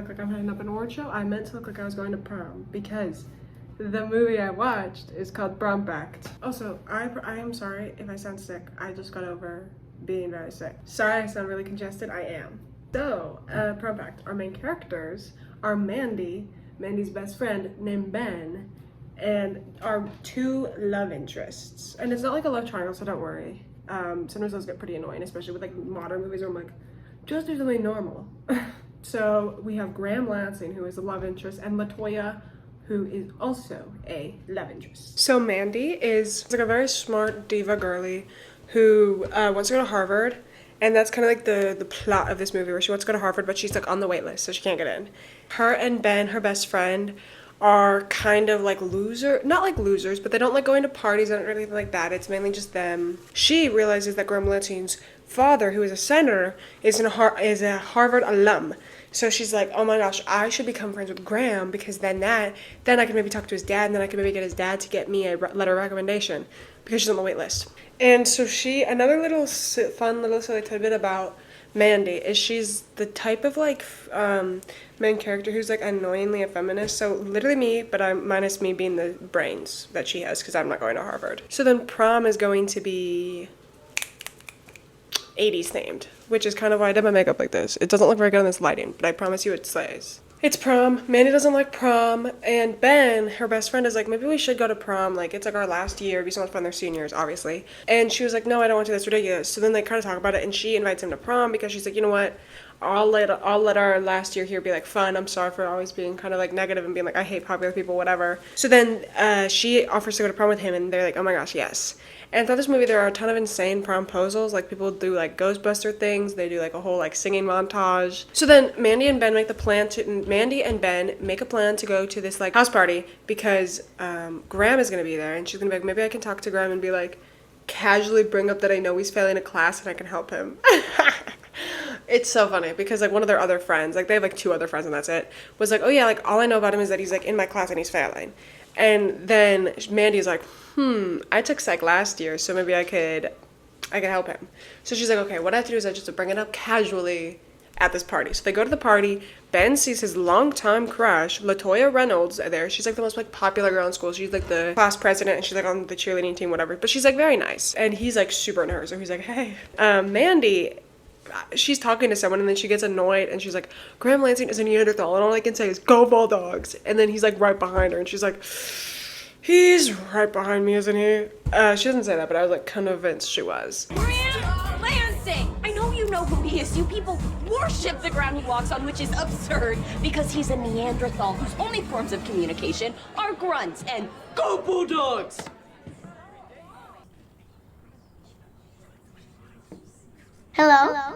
look like I'm heading up an award show. I meant to look like I was going to prom because the movie I watched is called Pact. Also, I am sorry if I sound sick. I just got over being very sick. Sorry I sound really congested. I am. So, Pact, our main characters are Mandy's best friend named Ben, and our two love interests. And it's not like a love triangle, so don't worry. Sometimes those get pretty annoying, especially with like modern movies where I'm like, just do something normal. So we have Graham Lansing, who is a love interest, and LaToya, who is also a love interest. So Mandy is like a very smart diva girly who wants to go to Harvard, and that's kind of like the plot of this movie, where she wants to go to Harvard, but she's like on the wait list, so she can't get in. Her and Ben, her best friend, are kind of like not like losers, but they don't like going to parties and anything like that. It's mainly just them. She realizes that Graham Lansing's father, who is a senator, is a Harvard alum. So she's like, oh my gosh, I should become friends with Graham, because then I can maybe talk to his dad, and then I can maybe get his dad to get me a letter of recommendation, because she's on the wait list. And so another little fun little silly tidbit about Mandy is she's the type of like main character who's like annoyingly a feminist. So literally me, but I'm minus me being the brains that she has, because I'm not going to Harvard. So then prom is going to be 80s themed, which is kind of why I did my makeup like this. It doesn't look very good in this lighting, but I promise you it slays. It's prom. Mandy doesn't like prom, and Ben, her best friend, is like, maybe we should go to prom. Like, it's like our last year. It'd be so much fun. They're seniors, obviously. And she was like, no, I don't want to. That's ridiculous. So then they kind of talk about it, and she invites him to prom because she's like, you know what? I'll let our last year here be like fun. I'm sorry for always being kind of like negative and being like, I hate popular people, whatever. So then she offers to go to prom with him, and they're like, oh my gosh, yes. And throughout this movie, there are a ton of insane promposals. Like, people do like Ghostbuster things. They do like a whole like singing montage. So then Mandy and Ben make a plan to go to this like house party, because Graham is gonna be there, and she's gonna be like, maybe I can talk to Graham and be like, casually bring up that I know he's failing a class and I can help him. It's so funny because like one of their other friends, like they have like two other friends and that's it, was like, oh yeah, like all I know about him is that he's like in my class and he's failing. And then Mandy's like, I took psych last year, so maybe I could help him. So she's like, okay, what I have to do is I just bring it up casually at this party. So they go to the party. Ben sees his longtime crush, LaToya Reynolds, there. She's like the most like popular girl in school. She's like the class president, and she's like on the cheerleading team, whatever. But she's like very nice, and he's like super into her. So he's like, hey, Mandy. She's talking to someone, and then she gets annoyed, and she's like, Graham Lansing is a Neanderthal, and all I can say is go Bulldogs. And then he's like right behind her, and she's like, he's right behind me, isn't he? She doesn't say that, but I was like convinced she was. Graham Lansing! I know you know who he is. You people worship the ground he walks on, which is absurd, because he's a Neanderthal whose only forms of communication are grunts and go Bulldogs! Hello?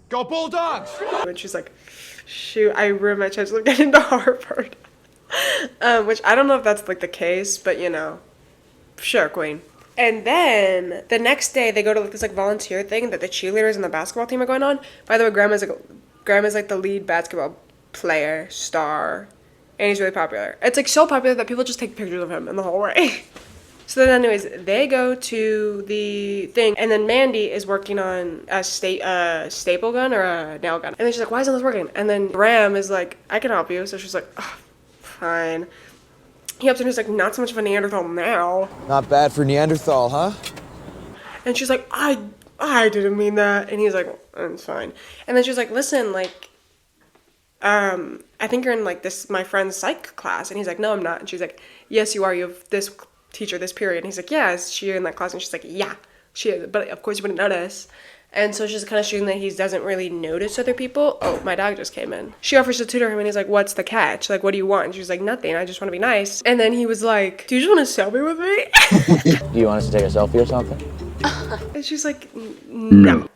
Go Bulldogs! And she's like, shoot, I ruined my chance of getting into Harvard. Which I don't know if that's like the case, but you know, sure, queen. And then the next day they go to like this like volunteer thing that the cheerleaders and the basketball team are going on. By the way, Graham is like the lead basketball player, star, and he's really popular. It's like so popular that people just take pictures of him in the hallway. So then anyways, they go to the thing, and then Mandy is working on a staple gun or a nail gun. And then she's like, why isn't this working? And then Graham is like, I can help you. So she's like, oh, fine. He helps her, and he's like, not so much of a Neanderthal now. Not bad for Neanderthal, huh? And she's like, I didn't mean that. And he's like, it's fine. And then she's like, listen, like, I think you're in like my friend's psych class. And he's like, no, I'm not. And she's like, yes, you are. You have this teacher this period. And he's like, yeah, is she in that class? And she's like, yeah, she is, but of course you wouldn't notice. And so she's kind of showing that he doesn't really notice other people. Oh, my dog just came in. She offers to tutor him, and he's like, what's the catch? Like, what do you want? And she's like, nothing, I just want to be nice. And then he was like, do you just want to selfie with me? Do you want us to take a selfie or something? And she's like, no.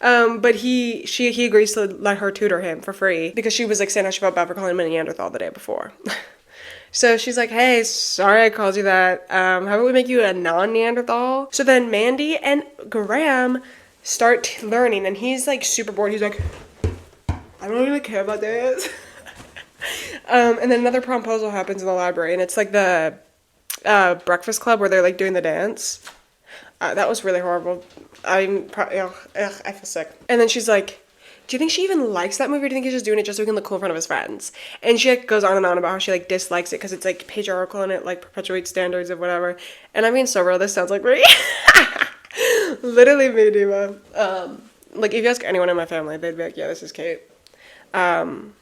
But he agrees to let her tutor him for free, because she was like saying how she felt bad for calling him a Neanderthal the day before. So she's like, hey, sorry I called you that. How about we make you a non-Neanderthal? So then Mandy and Graham start learning, and he's like super bored. He's like, I don't really care about this. And then another promposal happens in the library, and it's like the Breakfast Club where they're like doing the dance. That was really horrible. I feel sick. And then she's like, do you think she even likes that movie, or do you think he's just doing it just so he can look cool in front of his friends? And she like goes on and on about how she like dislikes it because it's like patriarchal and it like perpetuates standards of whatever. And I mean, so real, this sounds like me. Literally me, Diva. Like if you ask anyone in my family, they'd be like, yeah, this is Kate. And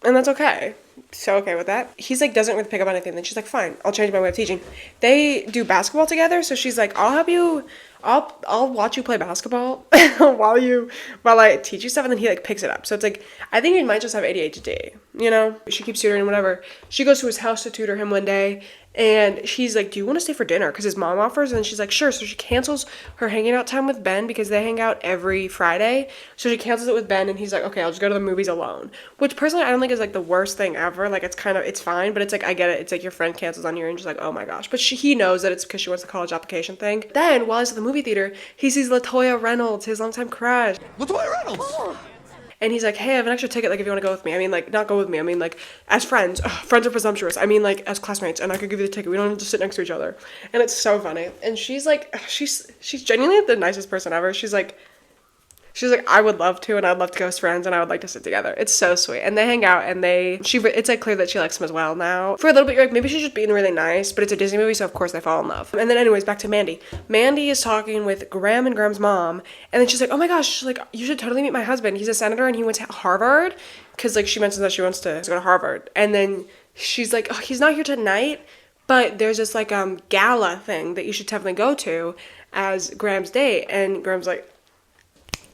that's okay. So okay with that. He's like doesn't really pick up on anything. Then she's like, fine, I'll change my way of teaching. They do basketball together, so she's like, I'll watch you play basketball while I teach you stuff, and then he like picks it up. So it's like, I think he might just have ADHD, you know? She keeps tutoring whatever. She goes to his house to tutor him one day, and she's like, do you want to stay for dinner? Because his mom offers, and she's like, sure. So she cancels her hanging out time with Ben because they hang out every Friday. So she cancels it with Ben, and he's like, okay, I'll just go to the movies alone. Which personally I don't think is like the worst thing ever. Like it's fine, but it's like, I get it. It's like your friend cancels on you and just like, oh my gosh. But he knows that it's because she wants the college application thing. Then while he's at the movie theater, he sees LaToya Reynolds, his longtime crush. LaToya Reynolds! Oh. And he's like, hey, I have an extra ticket, like, if you want to go with me. I mean, like, not go with me. I mean, like, as friends. Ugh, friends are presumptuous. I mean, like, as classmates. And I could give you the ticket. We don't have to sit next to each other. And it's so funny. And she's like, she's genuinely the nicest person ever. She's like, I would love to, and I'd love to go as friends, and I would like to sit together. It's so sweet. And they hang out, and it's like clear that she likes him as well now. For a little bit, you're like, maybe she's just being really nice, but it's a Disney movie, so of course they fall in love. And then anyways, back to Mandy. Mandy is talking with Graham and Graham's mom, and then she's like, oh my gosh, she's like, you should totally meet my husband. He's a senator, and he went to Harvard, because like she mentions that she wants to go to Harvard. And then she's like, oh, he's not here tonight, but there's this like gala thing that you should definitely go to as Graham's date. And Graham's like,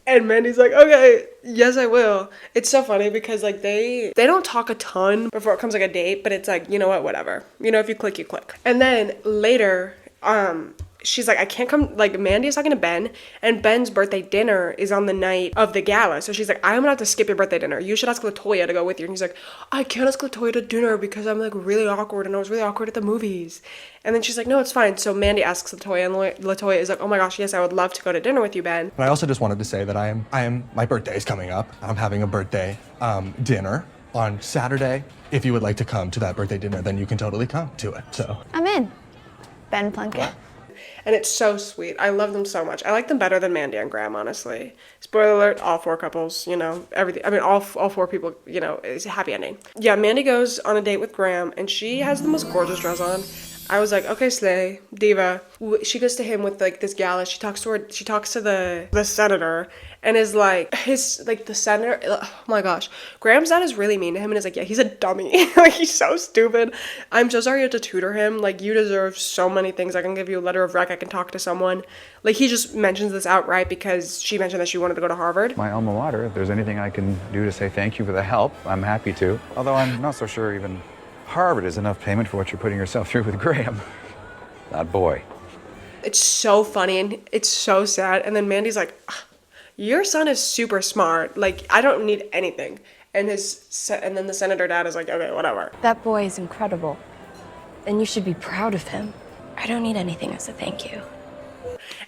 and Mandy's like, okay, yes, I will. It's so funny because like they don't talk a ton before it comes like a date, but it's like, you know what, whatever. You know, if you click, you click. And then later, she's like, I can't come, like Mandy is talking to Ben, and Ben's birthday dinner is on the night of the gala. So she's like, I'm gonna have to skip your birthday dinner. You should ask LaToya to go with you. And he's like, I can't ask LaToya to dinner because I'm like really awkward, and I was really awkward at the movies. And then she's like, no, it's fine. So Mandy asks LaToya, and LaToya is like, oh my gosh, yes, I would love to go to dinner with you, Ben. But I also just wanted to say that my birthday is coming up. I'm having a birthday dinner on Saturday. If you would like to come to that birthday dinner, then you can totally come to it. So I'm in. Ben Plunkett. And it's so sweet. I love them so much. I like them better than Mandy and Graham, honestly. Spoiler alert, all four couples, you know, everything. I mean, all four people, you know, is a happy ending. Yeah, Mandy goes on a date with Graham, and she has the most gorgeous dress on. I was like, okay, slay, diva. She goes to him with like this gala. She talks to the senator, and is like, the senator, oh my gosh. Graham's dad is really mean to him and is like, yeah, he's a dummy. Like, he's so stupid. I'm so sorry you had to tutor him. Like, you deserve so many things. I can give you a letter of rec. I can talk to someone. Like, he just mentions this outright because she mentioned that she wanted to go to Harvard. My alma mater. If there's anything I can do to say thank you for the help, I'm happy to. Although I'm not so sure even Harvard is enough payment for what you're putting yourself through with Graham. That boy. It's so funny and it's so sad. And then Mandy's like, your son is super smart. Like, I don't need anything. And then the senator dad is like, okay, whatever. That boy is incredible. And you should be proud of him. I don't need anything as a thank you.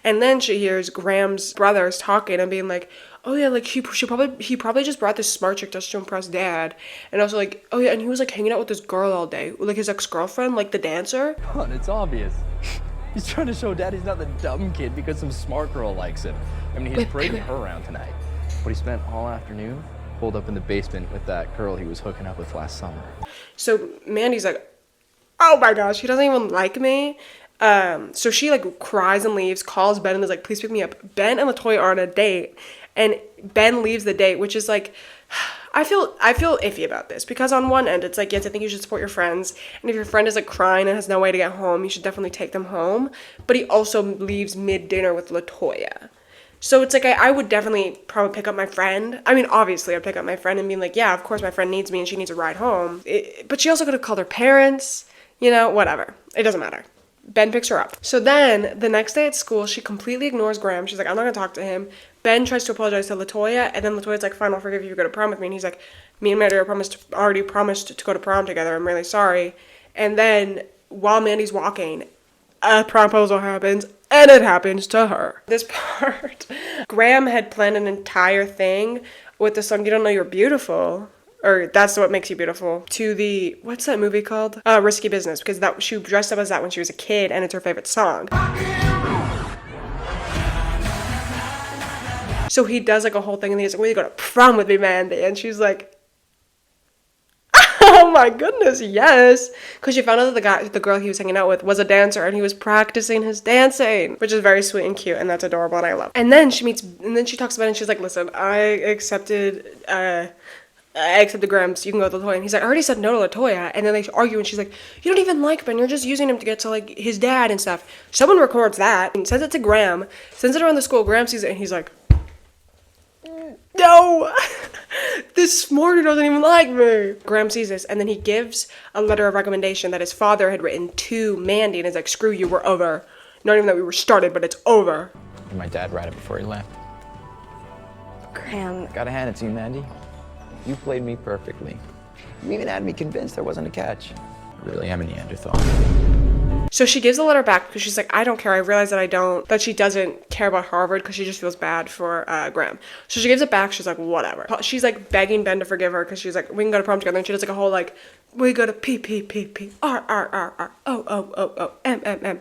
And then she hears Graham's brothers talking and being like, oh yeah, like he probably just brought this smart chick just to impress dad. And also like, oh yeah, and he was like hanging out with this girl all day, like his ex-girlfriend, like the dancer. Come on, it's obvious. He's trying to show dad he's not the dumb kid because some smart girl likes him. I mean, he's parading her around tonight. But he spent all afternoon holed up in the basement with that girl he was hooking up with last summer. So Mandy's like, oh my gosh, he doesn't even like me. So she like cries and leaves, calls Ben and is like, please pick me up. Ben and LaToya are on a date, and Ben leaves the date, which is like, I feel iffy about this because on one end it's like, yes, I think you should support your friends, and if your friend is like crying and has no way to get home, you should definitely take them home. But he also leaves mid-dinner with LaToya. So it's like, I would definitely probably pick up my friend. I mean, obviously I'd pick up my friend and be like, yeah, of course my friend needs me and she needs a ride home. But she also could have called her parents, you know, whatever. It doesn't matter. Ben picks her up. So then the next day at school, she completely ignores Graham. She's like, I'm not gonna talk to him. Ben tries to apologize to LaToya, and then LaToya's like, fine, I'll forgive you if you go to prom with me. And he's like, me and Mandy already promised to go to prom together. I'm really sorry. And then while Mandy's walking, a proposal happens, and it happens to her. This part, Graham had planned an entire thing with the song You Don't Know You're Beautiful, or That's What Makes You Beautiful, to the, what's that movie called? Risky Business, because she dressed up as that when she was a kid, and it's her favorite song. So he does like a whole thing and he's like, will you go to prom with me, Mandy? And she's like, oh my goodness, yes. Because she found out that the girl he was hanging out with was a dancer and he was practicing his dancing, which is very sweet and cute and that's adorable and I love. And then she talks about it and she's like, listen, I accepted Graham, so you can go with LaToya. And he's like, I already said no to LaToya. And then they argue and she's like, you don't even like Ben, you're just using him to get to like his dad and stuff. Someone records that and sends it to Graham, sends it around the school. Graham sees it and he's like, no, this Smarty doesn't even like me. Graham sees this and then he gives a letter of recommendation that his father had written to Mandy and is like, screw you, we're over. Not even that we were started, but it's over. And my dad read it before he left. Graham, Gotta hand it to you, Mandy. You played me perfectly. You even had me convinced there wasn't a catch. I really am a Neanderthal. So she gives the letter back because she's like, I don't care. I realize that she doesn't care about Harvard because she just feels bad for Graham. So she gives it back. She's like, whatever. She's like begging Ben to forgive her because she's like, we can go to prom together. And she does like a whole like, we go to P,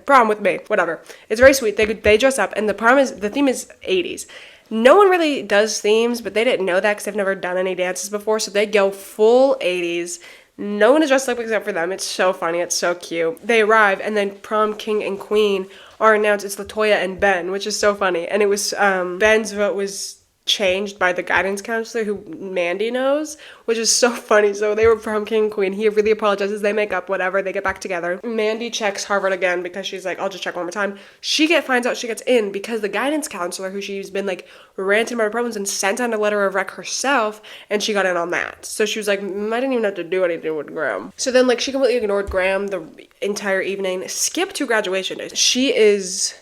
prom with me, whatever. It's very sweet. They dress up and the theme is 80s. No one really does themes, but they didn't know that because they've never done any dances before. So they go full 80s. No one is dressed up except for them. It's so funny. It's so cute. They arrive, and then prom king and queen are announced. It's LaToya and Ben, which is so funny. And it was Ben's vote was changed by the guidance counselor who Mandy knows, which is so funny. So they were prom king and queen. He really apologizes. They make up, whatever. They get back together. Mandy checks Harvard again because she's like, I'll just check one more time. Finds out she gets in because the guidance counselor, who she's been like ranting about her problems and sent out a letter of rec herself, and she got in on that. So she was like, I didn't even have to do anything with Graham. So then like she completely ignored Graham the entire evening. Skip to graduation day. She is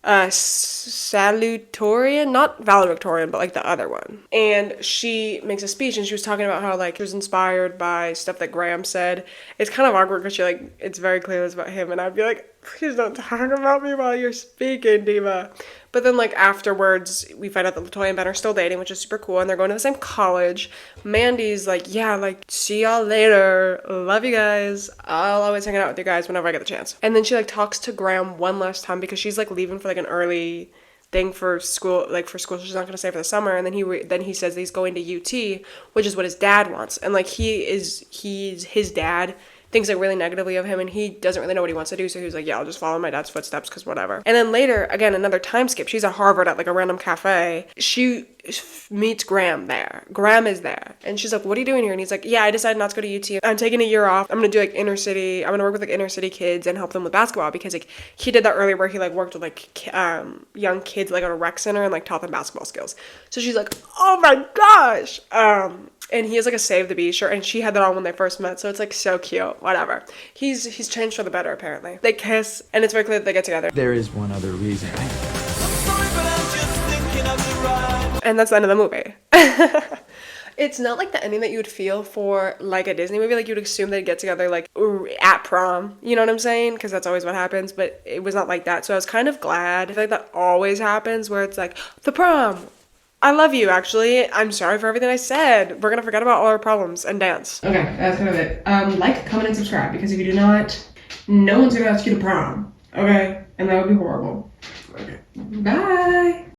salutatorian, not valedictorian, but like the other one. And she makes a speech and she was talking about how like she was inspired by stuff that Graham said. It's kind of awkward because she like, it's very clear it's about him and I'd be like, please don't talk about me while you're speaking, diva. But then like afterwards, we find out that LaToya and Ben are still dating, which is super cool, and they're going to the same college. Mandy's like, yeah, like, see y'all later. Love you guys. I'll always hang out with you guys whenever I get the chance. And then she like talks to Graham one last time because she's like leaving for like an early thing for school, so she's not gonna stay for the summer. And then he says that he's going to UT, which is what his dad wants. And like his dad thinks like really negatively of him and he doesn't really know what he wants to do, so he was like, yeah, I'll just follow my dad's footsteps because whatever. And then later, again, another time skip, she's at Harvard at like a random cafe. She meets Graham there. Graham is there and she's like, what are you doing here? And he's like, yeah, I decided not to go to UT. I'm taking a year off. I'm gonna do like I'm gonna work with like inner city kids and help them with basketball, because like he did that earlier where he like worked with like young kids like at a rec center and like taught them basketball skills. So she's like, oh my gosh. And he has like a Save the Bee shirt, and she had that on when they first met, so it's like so cute. Whatever. He's changed for the better apparently. They kiss, and it's very clear that they get together. There is one other reason. And that's the end of the movie. It's not like the ending that you would feel for like a Disney movie. Like you'd assume they'd get together like at prom. You know what I'm saying? Because that's always what happens. But it was not like that. So I was kind of glad. I feel like that always happens where it's like, the prom. I love you, actually. I'm sorry for everything I said. We're gonna forget about all our problems and dance. Okay, that's kind of it. Like, comment, and subscribe, because if you do not, no one's gonna ask you to prom. Okay? And that would be horrible. Okay. Bye!